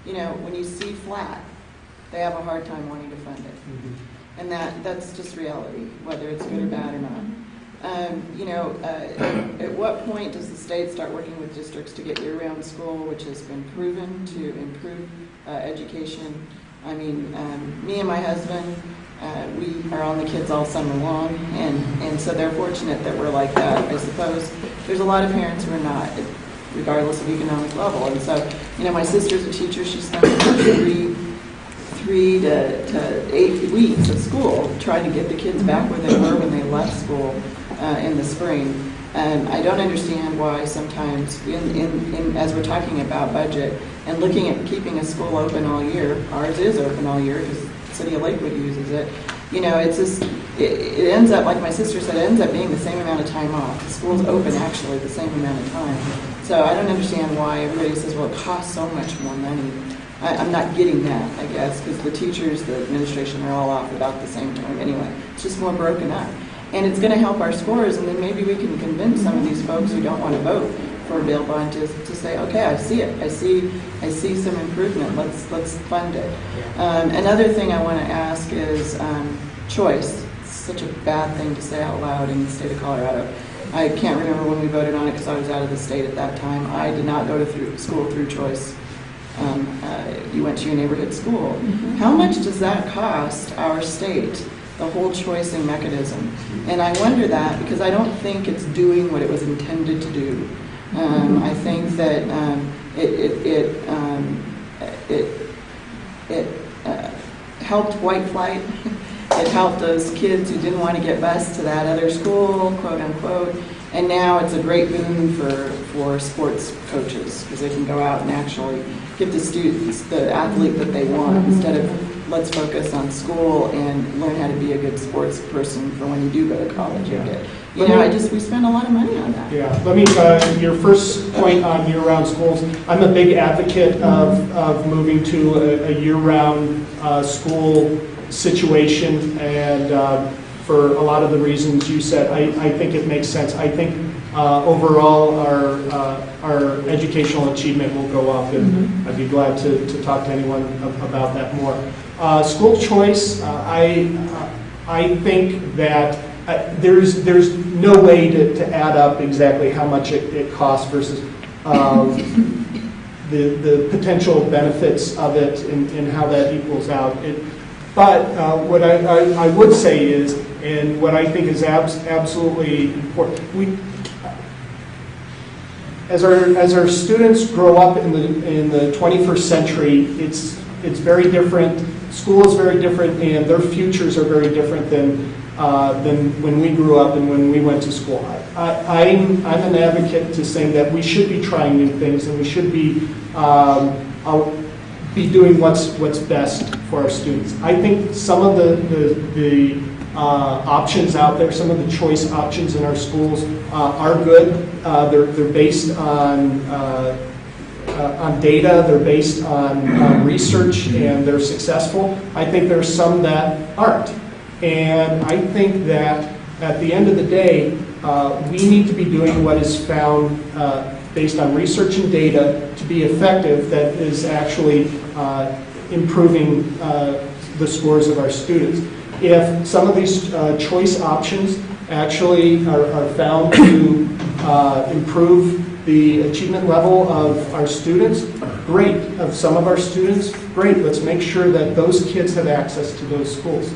when you see flat, they have a hard time wanting to fund it. And that's just reality, whether it's good or bad or not. At what point does the state start working with districts to get year-round school, which has been proven to improve education? I mean, me and my husband, we are on the kids all summer long, and so they're fortunate that we're like that, I suppose. There's a lot of parents who are not, regardless of economic level. And so, my sister's a teacher. She spent 3 to 8 weeks of school trying to get the kids back where they were when they left school in the spring. I don't understand why sometimes, as we're talking about budget and looking at keeping a school open all year, ours is open all year because the city of Lakewood uses it. It's just, it ends up, like my sister said, it ends up being the same amount of time off. The school's open actually the same amount of time. So I don't understand why everybody says, well, it costs so much more money. I'm not getting that, I guess, because the teachers, the administration, are all off about the same time anyway. It's just more broken up. And it's going to help our scores, and then maybe we can convince some of these folks who don't want to vote for a bail bond to say, okay, I see it. I see some improvement. Let's fund it. Another thing I want to ask is choice. It's such a bad thing to say out loud in the state of Colorado. I can't remember when we voted on it because I was out of the state at that time. I did not go to school through choice. You went to your neighborhood school. How much does that cost our state, the whole choicing mechanism? And I wonder that because I don't think it's doing what it was intended to do. I think that it helped white flight. It helped those kids who didn't want to get bused to that other school, quote unquote. And now it's a great boon for sports coaches because they can go out and actually give the students the athlete that they want instead of let's focus on school and learn how to be a good sports person for when you do go to college. We spend a lot of money on that. Yeah, let me, your first point on year-round schools, I'm a big advocate of moving to a year-round school situation, and for a lot of the reasons you said, I think it makes sense. I think overall our educational achievement will go up, and I'd be glad to talk to anyone about that more. School choice, I think that there's no way to add up exactly how much it costs versus the potential benefits of it and how that equals out. But what I would say is, and what I think is absolutely important, as our students grow up in the 21st century, it's very different. School is very different, and their futures are very different than when we grew up and when we went to school. I'm an advocate to saying that we should be trying new things, and we should be doing what's best for our students. I think some of the options out there, some of the choice options in our schools are good. They're based on data, they're based on research, and they're successful. I think there's some that aren't. And I think that at the end of the day, we need to be doing what is found based on research and data to be effective, that is actually improving the scores of our students. If some of these choice options actually are found to improve the achievement level of our students, great. Of some of our students, great. Let's make sure that those kids have access to those schools.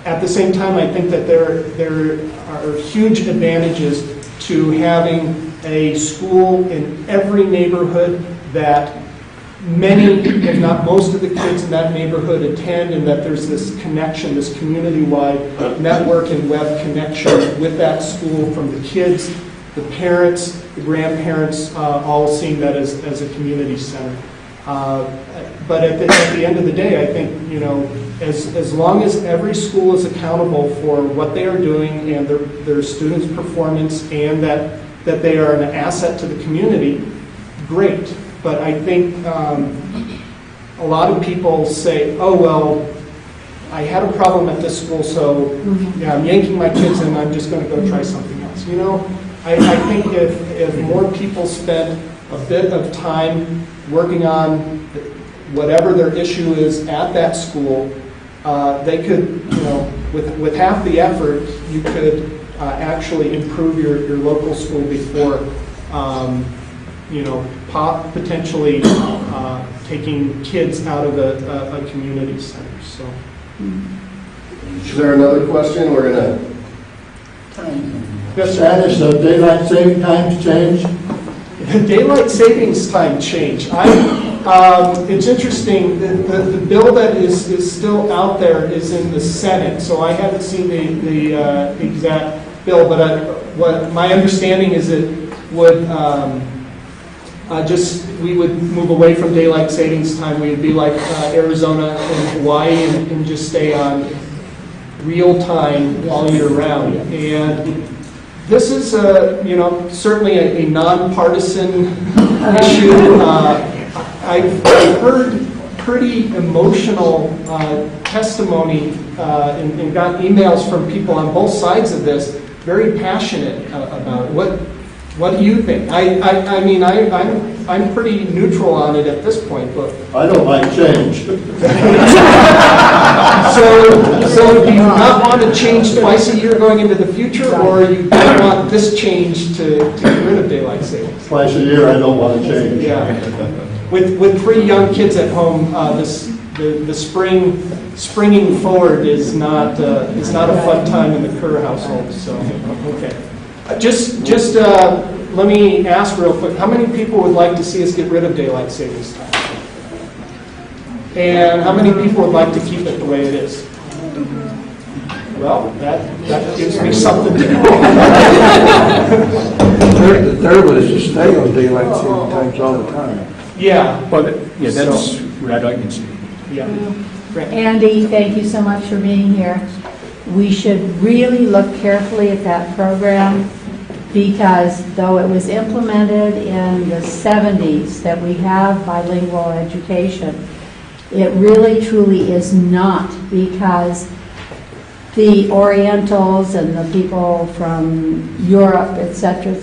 At the same time, I think that there are huge advantages to having a school in every neighborhood that many, if not most of the kids in that neighborhood attend, and that there's this connection, this community-wide network and web connection with that school, from the kids, the parents, the grandparents, all seeing that as a community center. But at the end of the day, I think, as long as every school is accountable for what they are doing and their students' performance, and that they are an asset to the community, great. But I think a lot of people say, oh, well, I had a problem at this school, so yeah, I'm yanking my kids and I'm just going to go try something else. I think if more people spent a bit of time working on whatever their issue is at that school, they could, with half the effort, you could actually improve your local school before, potentially taking kids out of a community center. So, Is there another question? We're gonna. yes, sir. Status of daylight saving times change? Daylight savings time change. It's interesting, the bill that is still out there is in the Senate, so I haven't seen the exact bill, but what my understanding is it would we would move away from daylight savings time. We would be like Arizona and Hawaii and just stay on real time all year round. And this is certainly a nonpartisan issue. I've heard pretty emotional testimony and got emails from people on both sides of this, very passionate about it. What do you think? I mean, I'm pretty neutral on it at this point, but I don't like change. so do you not want to change twice a year going into the future, or you don't want this change to get rid of daylight savings? Twice a year, I don't want to change. Yeah. With 3 young kids at home, the springing forward is not a fun time in the Kerr household. So okay, just let me ask real quick: how many people would like to see us get rid of daylight savings time? And how many people would like to keep it the way it is? Well, that gives me something to do. The third one is to stay on daylight saving times all the time. Yeah. Well, that's what I'd like to see. Yeah. Andy, thank you so much for being here. We should really look carefully at that program, because though it was implemented in the 70s that we have bilingual education, it really truly is not, because the Orientals and the people from Europe, et cetera,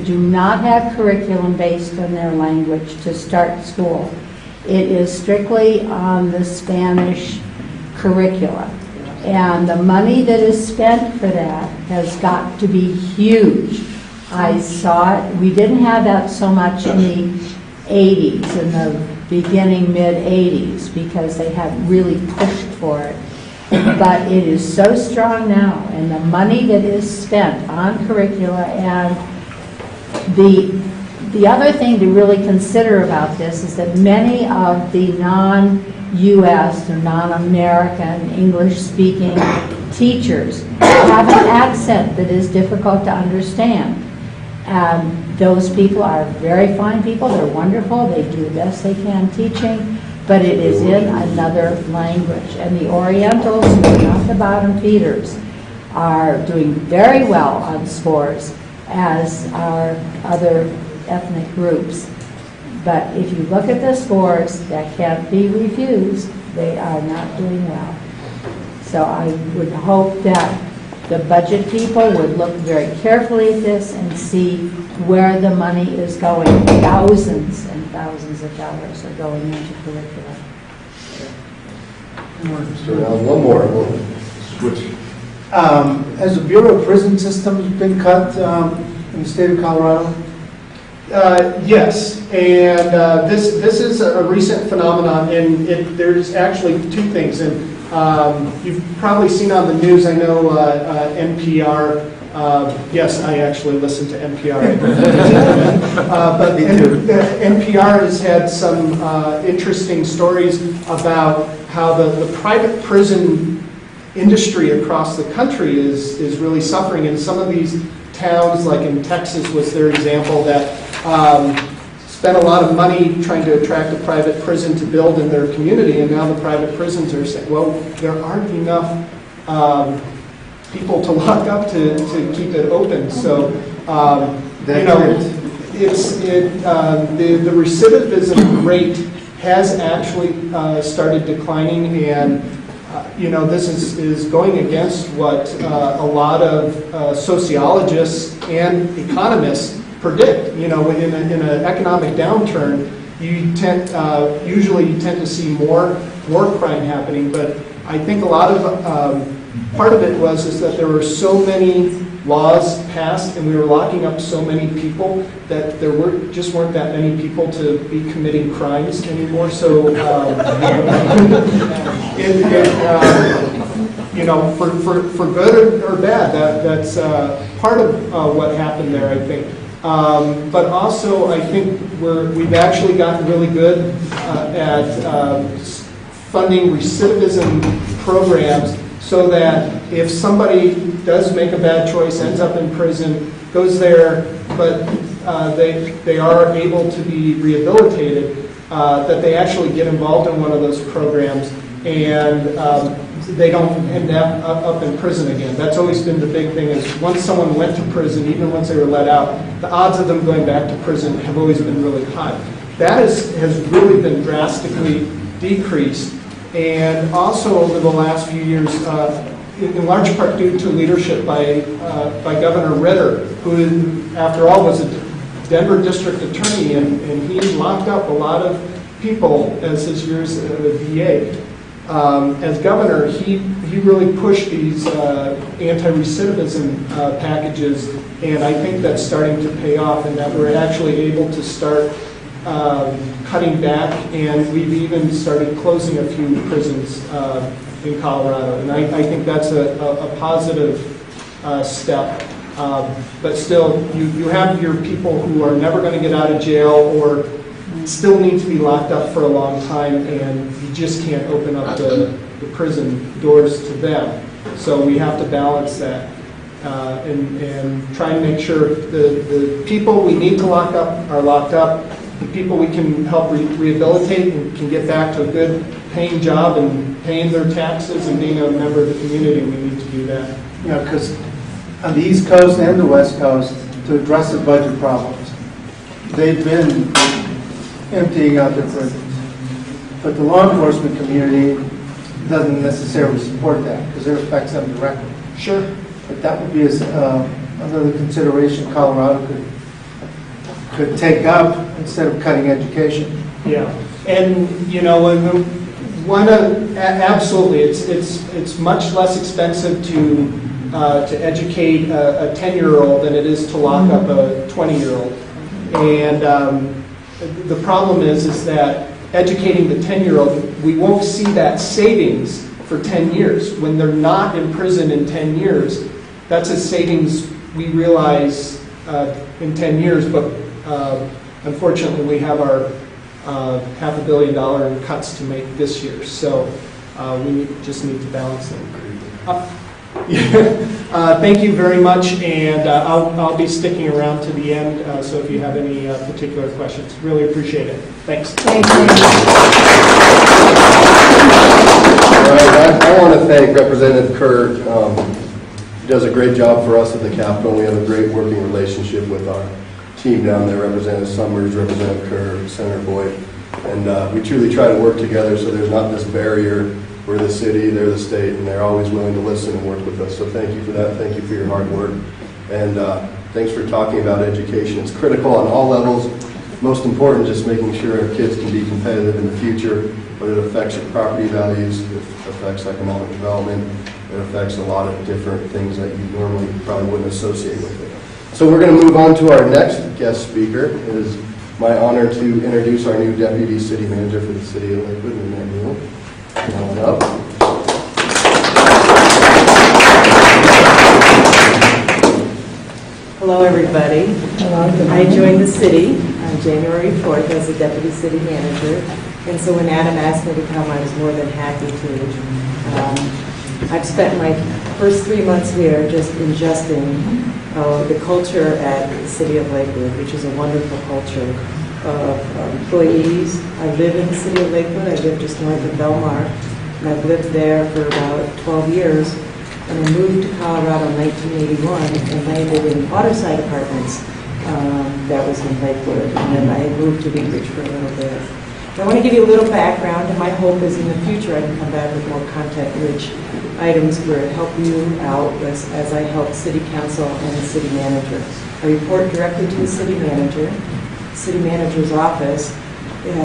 do not have curriculum based on their language to start school. It is strictly on the Spanish curricula. And the money that is spent for that has got to be huge. I saw it. We didn't have that so much in the 80s, in the beginning, mid-80s, because they had really pushed for it. But it is so strong now, and the money that is spent on curricula, and the other thing to really consider about this is that many of the non-U.S. or non-American English-speaking teachers have an accent that is difficult to understand. Those people are very fine people. They're wonderful. They do the best they can teaching, but it is in another language. And the Orientals, who are not the bottom feeders, are doing very well on scores, as are other ethnic groups. But if you look at the scores that can't be refused, they are not doing well. So I would hope that the budget people would look very carefully at this and see where the money is going. Thousands and thousands of dollars are going into curricula. So now one more. We'll switch. Has the Bureau of Prison Systems been cut in the state of Colorado? Yes, and this is a recent phenomenon, and there's actually 2 things. And you've probably seen on the news, I know NPR, yes, I actually listen to NPR. But NPR has had some interesting stories about how the private prison industry across the country is really suffering. And some of these towns, like in Texas was their example, that spent a lot of money trying to attract a private prison to build in their community, and now the private prisons are saying, well, there aren't enough people to lock up to keep it open. So, the recidivism rate has actually started declining, and this is going against what a lot of sociologists and economists predict. In an economic downturn, usually you tend to see more crime happening, but I think a lot of part of it is that there were so many laws passed and we were locking up so many people that there weren't that many people to be committing crimes anymore. So for good or bad, that's part of what happened there, I think. But also, I think we've actually gotten really good at funding recidivism programs so that if somebody does make a bad choice, ends up in prison, goes there, but they are able to be rehabilitated, that they actually get involved in one of those programs and they don't end up in prison again. That's always been the big thing, is once someone went to prison, even once they were let out, the odds of them going back to prison have always been really high. That has really been drastically decreased. And also over the last few years, in large part due to leadership by Governor Ritter, who, after all, was a Denver district attorney, and he locked up a lot of people as his years as a DA. As governor, he really pushed these anti-recidivism packages, and I think that's starting to pay off, and that we're actually able to start cutting back, and we've even started closing a few prisons in Colorado, and I think that's a positive step. But still, you have your people who are never going to get out of jail or still need to be locked up for a long time, and you just can't open up the prison doors to them. So we have to balance that and try and make sure the people we need to lock up are locked up. The people we can help rehabilitate and can get back to a good paying job and paying their taxes and being a member of the community, we need to do that. Because on the East Coast and the West Coast, to address the budget problems, they've been emptying out their prisons. But the law enforcement community doesn't necessarily support that because it affects them directly. Sure. But that would be another consideration Colorado could take up instead of cutting education. Yeah, and absolutely, it's much less expensive to educate a 10-year-old than it is to lock up a 20-year-old. And the problem is that educating the 10-year-old, we won't see that savings for 10 years. When they're not in prison in 10 years, that's a savings we realize in 10 years, but unfortunately we have our $500 million in cuts to make this year. So we just need to balance them. Thank you very much, and I'll be sticking around to the end, so if you have any particular questions, really appreciate it. Thanks. Thank you. All right, I want to thank Representative Kerr. He does a great job for us at the Capitol. We have a great working relationship with our team down there, Representative Summers, Representative Kerr, Senator Boyd, and we truly try to work together so there's not this barrier. We're the city, they're the state, and they're always willing to listen and work with us. So thank you for that. Thank you for your hard work. And thanks for talking about education. It's critical on all levels. Most important, just making sure our kids can be competitive in the future, but it affects your property values, it affects economic development, it affects a lot of different things that you normally probably wouldn't associate with it. So we're going to move on to our next guest speaker. It is my honor to introduce our new Deputy City Manager for the City of Lakewood, Lynette Neal. Come on up. Hello, everybody. Hello. I joined the city on January 4th as a Deputy City Manager, and so when Adam asked me to come, I was more than happy to. I've spent my first 3 months here just ingesting the culture at the City of Lakewood, which is a wonderful culture of employees. I live in the City of Lakewood. I live just north of Belmar, and I've lived there for about 12 years. And I moved to Colorado in 1981 and landed in Waterside Apartments that was in Lakewood. And then I moved to Big Beach for a little bit. I want to give you a little background, and my hope is in the future I can come back with more content-rich items where it help you out as I help city council and the city manager. I report directly to the city manager. City manager's office